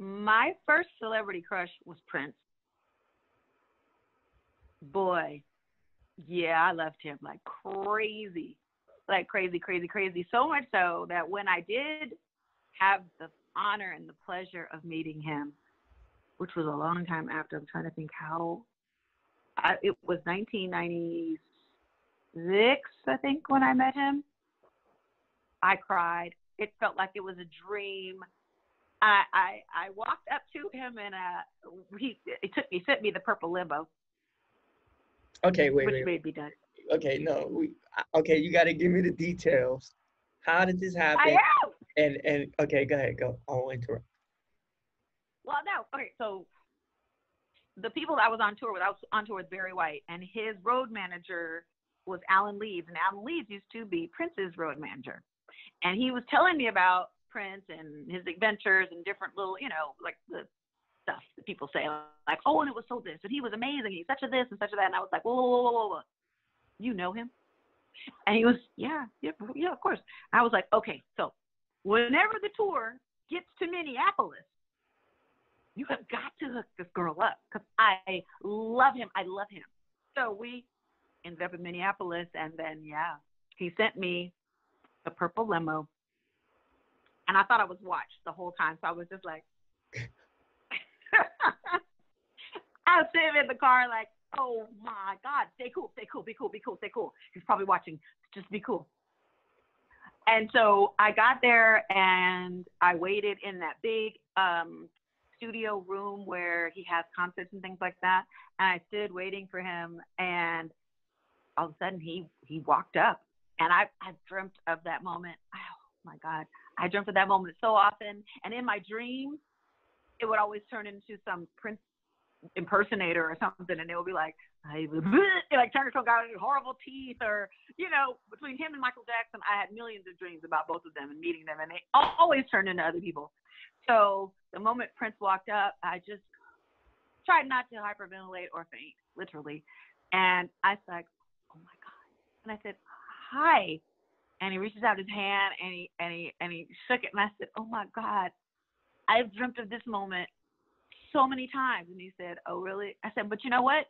My first celebrity crush was Prince. Boy, yeah, I loved him like crazy. Like crazy, crazy, crazy. So much so that when I did have the honor and the pleasure of meeting him, which was a long time after, I'm trying to think how, it was 1996, I think, when I met him. I cried. It felt like it was a dream. I walked up to him and he sent me the purple limo, Okay, which wait. made me done. Okay, no, okay, you got to give me the details. How did this I happen? am. And okay, go ahead, go. I won't interrupt. Well, no, okay. So the people that I was on tour with, I was on tour with Barry White, and his road manager was Alan Leeds, and Alan Leeds used to be Prince's road manager, and he was telling me about Prince and his adventures and different little, like the stuff that people say, like, oh, and it was so this, and he was amazing, he's such a this and such a that, and I was like, whoa, whoa, whoa, whoa, whoa. You know him? And he was, yeah, of course. I was like, okay, so whenever the tour gets to Minneapolis, you have got to hook this girl up because I love him. I love him. So we ended up in Minneapolis, and then, yeah, he sent me the purple limo, and I thought I was watched the whole time. So I was just like, I was sitting in the car like, oh, my God, stay cool, stay cool, be cool, be cool, stay cool. He's probably watching. Just be cool. And so I got there, and I waited in that big studio room where he has concerts and things like that. And I stood waiting for him, and all of a sudden he walked up, and I dreamt of that moment. Oh my God, I dreamt of that moment so often. And in my dreams, it would always turn into some Prince impersonator or something, and they would be like, like turn to some guy with horrible teeth, or between him and Michael Jackson, I had millions of dreams about both of them and meeting them, and they always turned into other people. So the moment Prince walked up, I just tried not to hyperventilate or faint, literally. And I was like, oh my God. And I said, hi. And he reaches out his hand, and he shook it, and I said, oh my God, I've dreamt of this moment so many times. And he said, oh really? I said, but you know what?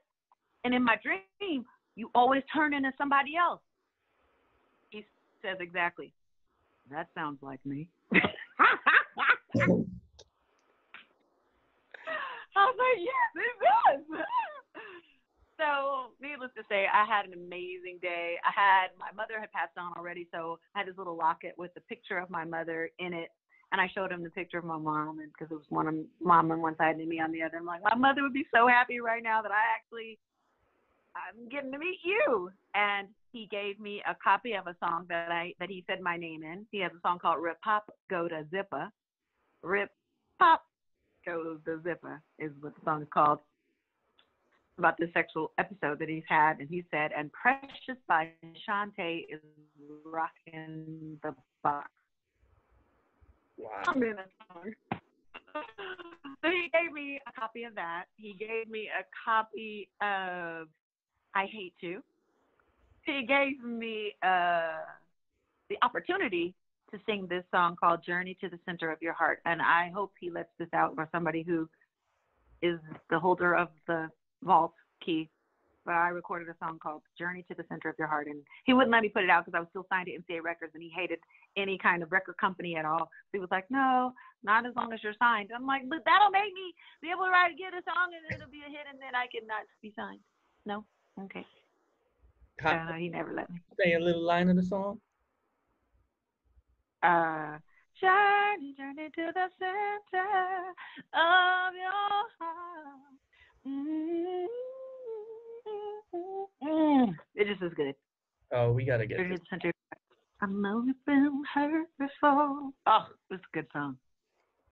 And in my dream, you always turn into somebody else. He says, exactly. That sounds like me. I was like, yes, it does. So, needless to say, I had an amazing day. My mother had passed on already, so I had this little locket with a picture of my mother in it. And I showed him the picture of my mom, and because it was one of mom on one side and me on the other. I'm like, my mother would be so happy right now that I'm getting to meet you. And he gave me a copy of a song that he said my name in. He has a song called Rip Pop Go to Zipper. Rip Pop Go to Zipper is what the song is called, about the sexual episode that he's had. And he said, and Precious by Chante is rocking the box. Wow. I'm in a song. So he gave me a copy of that. He gave me a copy of I Hate To. He gave me the opportunity to sing this song called Journey to the Center of Your Heart. And I hope he lets this out for somebody who is the holder of the vault key. But I recorded a song called Journey to the Center of Your Heart. And he wouldn't let me put it out because I was still signed to MCA Records, and he hated any kind of record company at all. So he was like, no, not as long as you're signed. I'm like, but that'll make me be able to get a song, and it'll be a hit, and then I can not be signed. No? Okay. He never let me. Say a little line of the song. Journey to the center of your heart. It just is good. Oh, we gotta get this. I know you've been hurt before. Oh, it's a good song.